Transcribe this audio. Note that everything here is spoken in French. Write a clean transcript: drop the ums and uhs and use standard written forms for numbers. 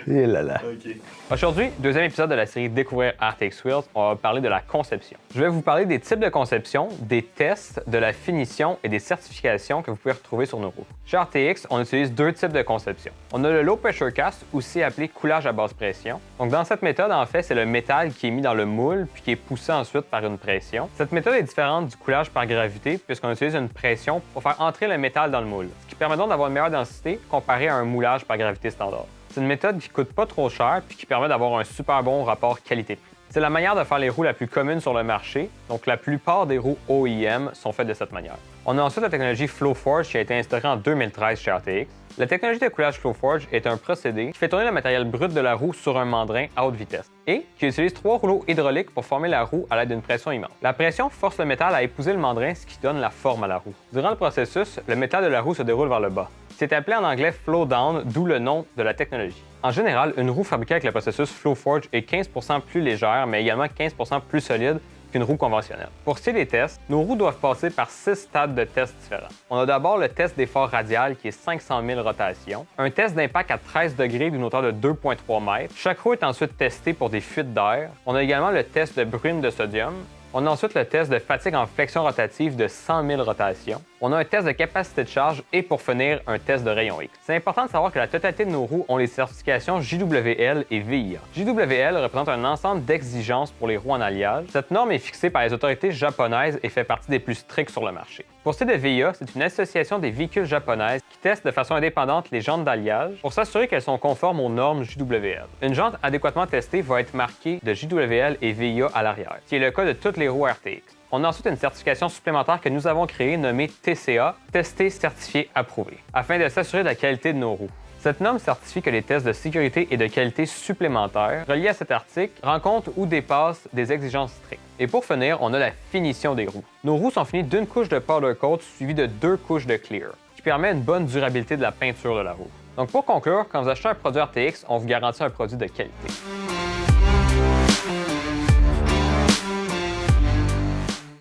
Et là là. OK. Aujourd'hui, deuxième épisode de la série Découvrir RTX Wheels, on va parler de la conception. Je vais vous parler des types de conception, des tests, de la finition et des certifications que vous pouvez retrouver sur nos roues. Chez RTX, on utilise deux types de conception. On a le Low Pressure Cast, aussi appelé coulage à basse pression. Donc dans cette méthode, en fait, c'est le métal qui est mis dans le moule puis qui est poussé ensuite par une pression. Cette méthode est différente du coulage par gravité puisqu'on utilise une pression pour faire entrer le métal dans le moule, ce qui permet donc d'avoir une meilleure densité comparé à un moulage par gravité standard. C'est une méthode qui coûte pas trop cher puis qui permet d'avoir un super bon rapport qualité-prix. C'est la manière de faire les roues la plus commune sur le marché, donc la plupart des roues OEM sont faites de cette manière. On a ensuite la technologie FlowForge qui a été instaurée en 2013 chez RTX. La technologie de coulage FlowForge est un procédé qui fait tourner le matériel brut de la roue sur un mandrin à haute vitesse et qui utilise 3 rouleaux hydrauliques pour former la roue à l'aide d'une pression immense. La pression force le métal à épouser le mandrin, ce qui donne la forme à la roue. Durant le processus, le métal de la roue se déroule vers le bas. C'est appelé en anglais flow down, d'où le nom de la technologie. En général, une roue fabriquée avec le processus FlowForge est 15 % plus légère, mais également 15 % plus solide qu'une roue conventionnelle. Pour ce qui est des tests, nos roues doivent passer par 6 stades de tests différents. On a d'abord le test d'effort radial qui est 500 000 rotations, un test d'impact à 13 degrés d'une hauteur de 2,3 mètres. Chaque roue est ensuite testée pour des fuites d'air. On a également le test de bruine de sodium. On a ensuite le test de fatigue en flexion rotative de 100 000 rotations. On a un test de capacité de charge et pour finir, un test de rayon X. C'est important de savoir que la totalité de nos roues ont les certifications JWL et VIA. JWL représente un ensemble d'exigences pour les roues en alliage. Cette norme est fixée par les autorités japonaises et fait partie des plus strictes sur le marché. Pour ce qui est de VIA, c'est une association des véhicules japonaises qui teste de façon indépendante les jantes d'alliage pour s'assurer qu'elles sont conformes aux normes JWL. Une jante adéquatement testée va être marquée de JWL et VIA à l'arrière, ce qui est le cas de toutes les roues RTX. On a ensuite une certification supplémentaire que nous avons créée nommée TCA, Testé, Certifié, Approuvé, afin de s'assurer de la qualité de nos roues. Cette norme certifie que les tests de sécurité et de qualité supplémentaires reliés à cet article rencontrent ou dépassent des exigences strictes. Et pour finir, on a la finition des roues. Nos roues sont finies d'une couche de powder coat suivie de 2 couches de clear, qui permet une bonne durabilité de la peinture de la roue. Donc pour conclure, quand vous achetez un produit RTX, on vous garantit un produit de qualité.